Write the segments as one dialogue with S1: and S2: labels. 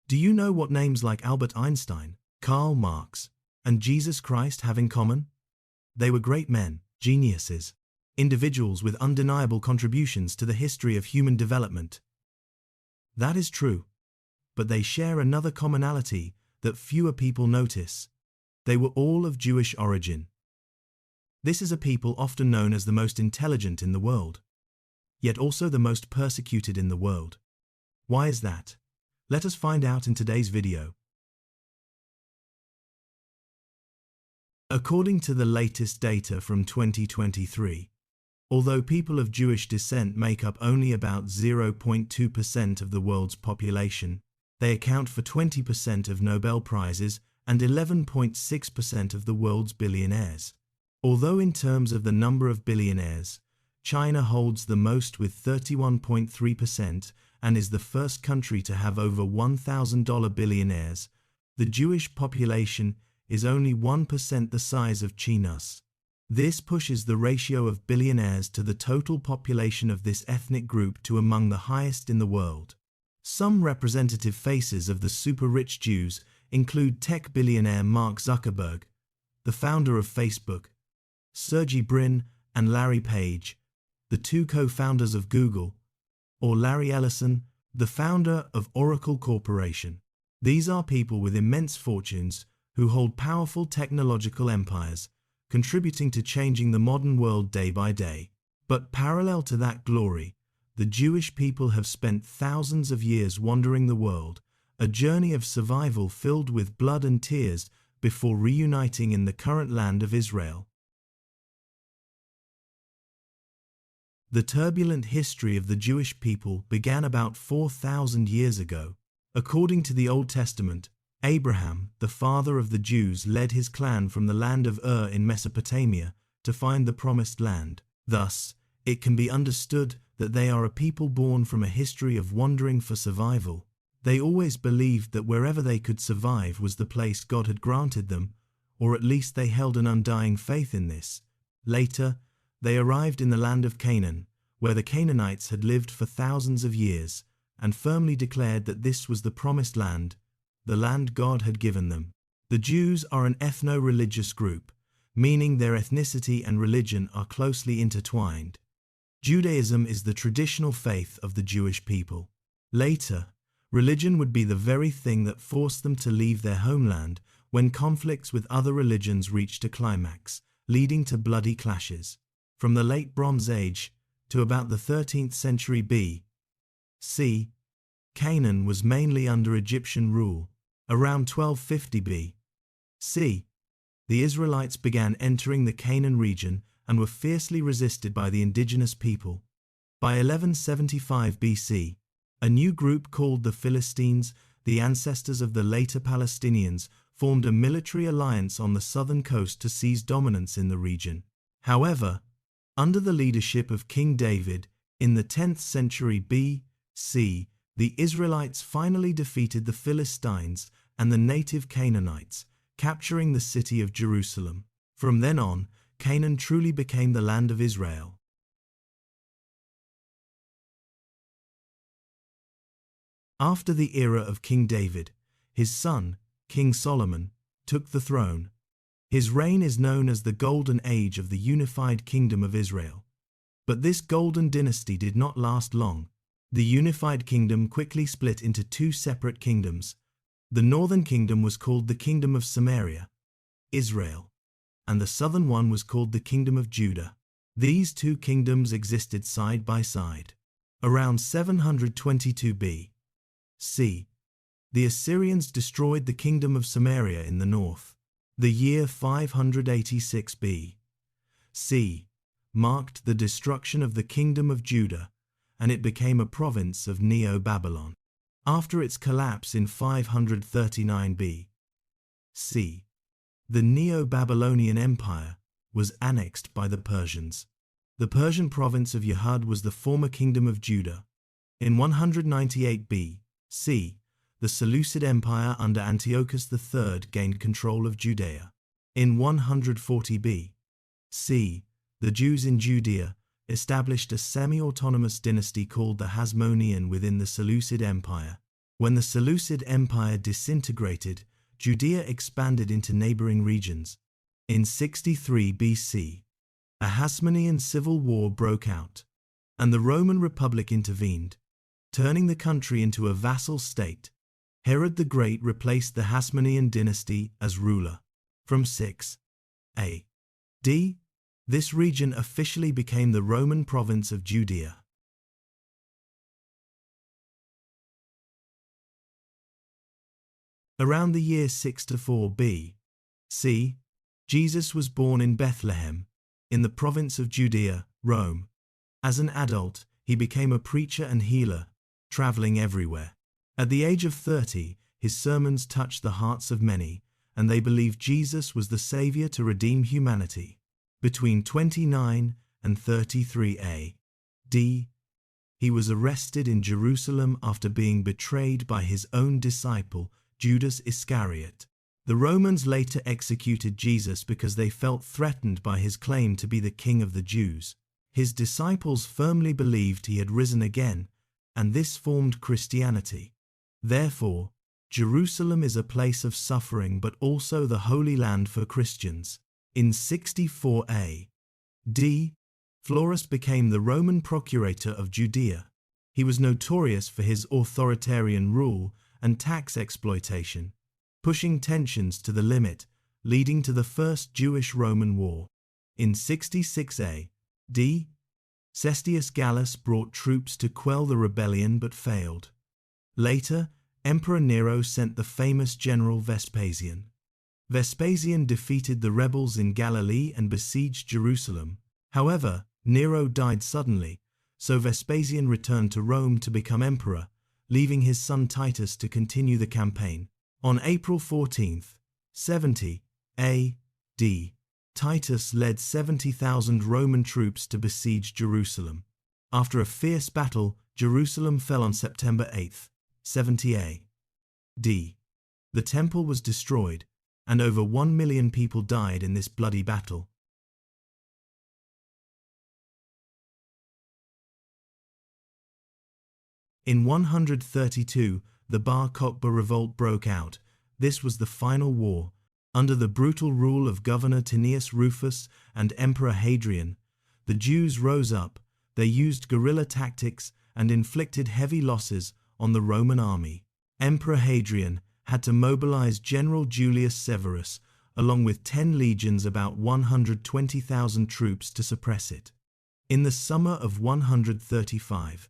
S1: Do you know what names like Albert Einstein, Karl Marx, and Jesus Christ have in common? They were great men, geniuses, individuals with undeniable contributions to the history of human development. That is true, but they share another commonality that fewer people notice. They were all of Jewish origin. This is a people often known as the most intelligent in the world, yet also the most persecuted in the world. Why is that? Let us find out in today's video. According to the latest data from 2023, although people of Jewish descent make up only about 0.2% of the world's population, they account for 20% of Nobel Prizes and 11.6% of the world's billionaires. Although in terms of the number of billionaires, China holds the most with 31.3% and is the first country to have over $1,000 billionaires, the Jewish population is only 1% the size of China's. This pushes the ratio of billionaires to the total population of this ethnic group to among the highest in the world. Some representative faces of the super-rich Jews include tech billionaire Mark Zuckerberg, the founder of Facebook, Sergey Brin and Larry Page, the two co-founders of Google, or Larry Ellison, the founder of Oracle Corporation. These are people with immense fortunes who hold powerful technological empires, contributing to changing the modern world day by day. But parallel to that glory, the Jewish people have spent thousands of years wandering the world, a journey of survival filled with blood and tears before reuniting in the current land of Israel. The turbulent history of the Jewish people began about 4,000 years ago. According to the Old Testament, Abraham, the father of the Jews, led his clan from the land of Ur in Mesopotamia to find the Promised Land. Thus, it can be understood that they are a people born from a history of wandering for survival. They always believed that wherever they could survive was the place God had granted them, or at least they held an undying faith in this. Later, they arrived in the land of Canaan, where the Canaanites had lived for thousands of years, and firmly declared that this was the Promised Land, the land God had given them. The Jews are an ethno-religious group, meaning their ethnicity and religion are closely intertwined. Judaism is the traditional faith of the Jewish people. Later, religion would be the very thing that forced them to leave their homeland when conflicts with other religions reached a climax, leading to bloody clashes. From the late Bronze Age to about the 13th century B.C., Canaan was mainly under Egyptian rule. Around 1250 B.C., the Israelites began entering the Canaan region and were fiercely resisted by the indigenous people. By 1175 BC, a new group called the Philistines, the ancestors of the later Palestinians, formed a military alliance on the southern coast to seize dominance in the region. However, under the leadership of King David, in the 10th century B.C., the Israelites finally defeated the Philistines and the native Canaanites, capturing the city of Jerusalem. From then on, Canaan truly became the land of Israel. After the era of King David, his son, King Solomon, took the throne. His reign is known as the Golden Age of the unified kingdom of Israel. But this golden dynasty did not last long. The unified kingdom quickly split into two separate kingdoms. The northern kingdom was called the Kingdom of Samaria, Israel, and the southern one was called the Kingdom of Judah. These two kingdoms existed side by side. Around 722 B.C., the Assyrians destroyed the Kingdom of Samaria in the north. The year 586 B.C. marked the destruction of the Kingdom of Judah, and it became a province of Neo-Babylon. After its collapse in 539 B.C., the Neo-Babylonian Empire was annexed by the Persians. The Persian province of Yehud was the former Kingdom of Judah. In 198 B.C., the Seleucid Empire under Antiochus III gained control of Judea. In 140 B.C., the Jews in Judea established a semi-autonomous dynasty called the Hasmonean within the Seleucid Empire. When the Seleucid Empire disintegrated, Judea expanded into neighboring regions. In 63 BC, a Hasmonean civil war broke out, and the Roman Republic intervened, turning the country into a vassal state. Herod the Great replaced the Hasmonean dynasty as ruler. From 6 A.D., this region officially became the Roman province of Judea. Around the year 64 B.C., Jesus was born in Bethlehem, in the province of Judea, Rome. As an adult, he became a preacher and healer, traveling everywhere. At the age of 30, his sermons touched the hearts of many, and they believed Jesus was the Savior to redeem humanity. Between 29 and 33 A.D., he was arrested in Jerusalem after being betrayed by his own disciple, Judas Iscariot. The Romans later executed Jesus because they felt threatened by his claim to be the King of the Jews. His disciples firmly believed he had risen again, and this formed Christianity. Therefore, Jerusalem is a place of suffering but also the Holy Land for Christians. In 64 A.D., Florus became the Roman procurator of Judea. He was notorious for his authoritarian rule and tax exploitation, pushing tensions to the limit, leading to the First Jewish-Roman War. In 66 A.D., Cestius Gallus brought troops to quell the rebellion but failed. Later, Emperor Nero sent the famous general Vespasian. Vespasian defeated the rebels in Galilee and besieged Jerusalem. However, Nero died suddenly, so Vespasian returned to Rome to become emperor, leaving his son Titus to continue the campaign. On April 14, 70 A.D., Titus led 70,000 Roman troops to besiege Jerusalem. After a fierce battle, Jerusalem fell on September 8, 70 A.D. The temple was destroyed, and over 1 million people died in this bloody battle. In 132, the Bar Kokhba revolt broke out. This was the final war. Under the brutal rule of Governor Tineius Rufus and Emperor Hadrian, the Jews rose up. They used guerrilla tactics and inflicted heavy losses on the Roman army. Emperor Hadrian had to mobilize General Julius Severus, along with 10 legions, about 120,000 troops, to suppress it. In the summer of 135,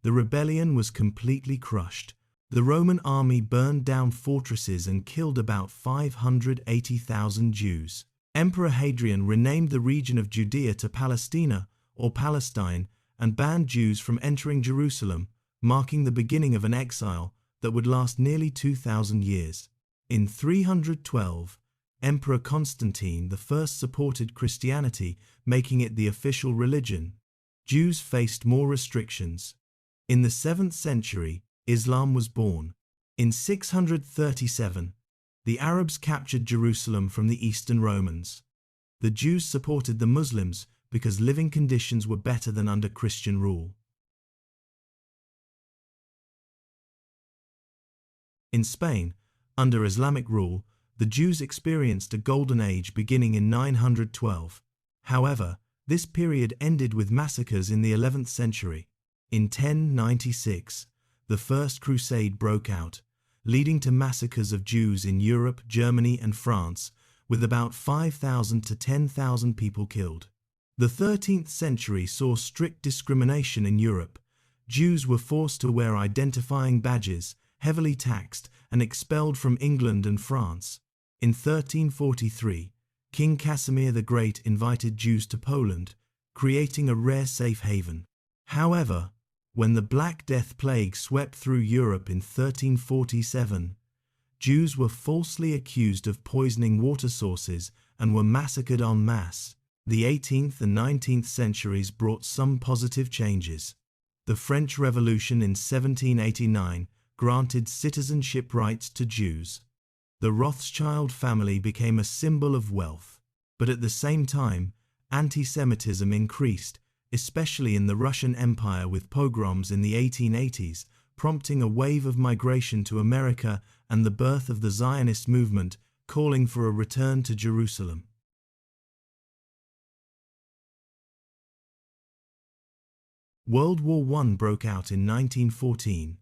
S1: the rebellion was completely crushed. The Roman army burned down fortresses and killed about 580,000 Jews. Emperor Hadrian renamed the region of Judea to Palestina, or Palestine, and banned Jews from entering Jerusalem, marking the beginning of an exile that would last nearly 2,000 years. In 312, Emperor Constantine I supported Christianity, making it the official religion. Jews faced more restrictions. In the 7th century, Islam was born. In 637, the Arabs captured Jerusalem from the Eastern Romans. The Jews supported the Muslims because living conditions were better than under Christian rule. In Spain, under Islamic rule, the Jews experienced a golden age beginning in 912. However, this period ended with massacres in the 11th century. In 1096, the First Crusade broke out, leading to massacres of Jews in Europe, Germany, and France, with about 5,000 to 10,000 people killed. The 13th century saw strict discrimination in Europe. Jews were forced to wear identifying badges, heavily taxed, and expelled from England and France. In 1343, King Casimir the Great invited Jews to Poland, creating a rare safe haven. However, when the Black Death plague swept through Europe in 1347, Jews were falsely accused of poisoning water sources and were massacred en masse. The 18th and 19th centuries brought some positive changes. The French Revolution in 1789 granted citizenship rights to Jews. The Rothschild family became a symbol of wealth, but at the same time, anti-Semitism increased, especially in the Russian Empire with pogroms in the 1880s, prompting a wave of migration to America and the birth of the Zionist movement, calling for a return to Jerusalem. World War I broke out in 1914.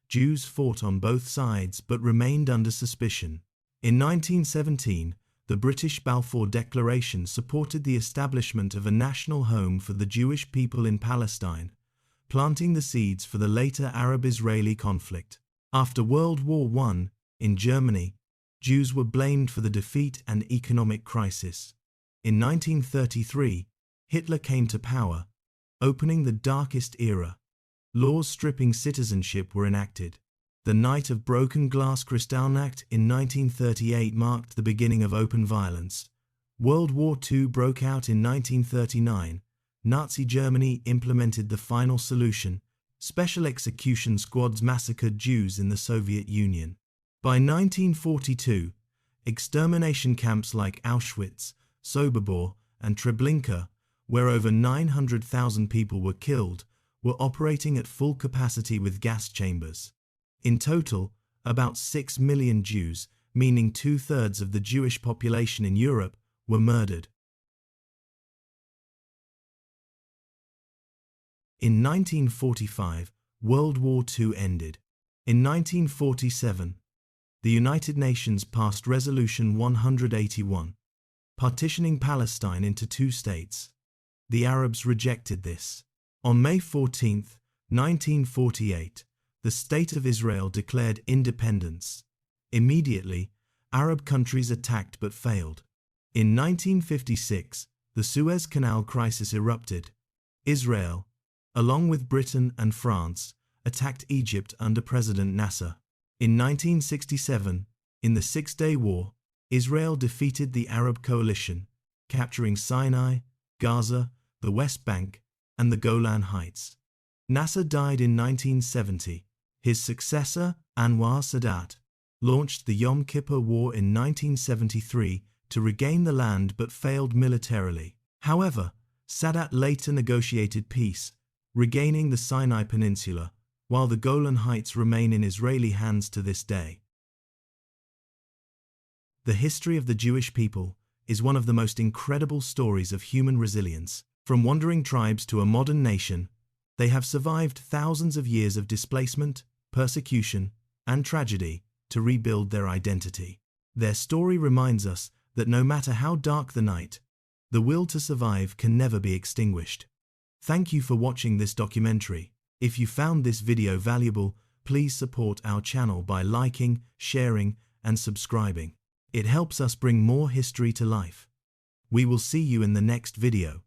S1: Jews fought on both sides but remained under suspicion. In 1917, the British Balfour Declaration supported the establishment of a national home for the Jewish people in Palestine, planting the seeds for the later Arab-Israeli conflict. After World War I, in Germany, Jews were blamed for the defeat and economic crisis. In 1933, Hitler came to power, opening the darkest era. Laws stripping citizenship were enacted. The Night of Broken Glass Kristallnacht in 1938 marked the beginning of open violence. World War II broke out in 1939. Nazi Germany implemented the final solution. Special execution squads massacred Jews in the Soviet Union. By 1942, extermination camps like Auschwitz, Sobibor, and Treblinka, where over 900,000 people were killed, were operating at full capacity with gas chambers. In total, about 6 million Jews, meaning 2/3 of the Jewish population in Europe, were murdered. In 1945, World War II ended. In 1947, the United Nations passed Resolution 181, partitioning Palestine into 2 states. The Arabs rejected this. On May 14, 1948, the State of Israel declared independence. Immediately, Arab countries attacked but failed. In 1956, the Suez Canal crisis erupted. Israel, along with Britain and France, attacked Egypt under President Nasser. In 1967, in the Six-Day War, Israel defeated the Arab coalition, capturing Sinai, Gaza, the West Bank, and the Golan Heights. Nasser died in 1970. His successor, Anwar Sadat, launched the Yom Kippur War in 1973 to regain the land but failed militarily. However, Sadat later negotiated peace, regaining the Sinai Peninsula, while the Golan Heights remain in Israeli hands to this day. The history of the Jewish people is one of the most incredible stories of human resilience. From wandering tribes to a modern nation, they have survived thousands of years of displacement, persecution, and tragedy to rebuild their identity. Their story reminds us that no matter how dark the night, the will to survive can never be extinguished. Thank you for watching this documentary. If you found this video valuable, please support our channel by liking, sharing, and subscribing. It helps us bring more history to life. We will see you in the next video.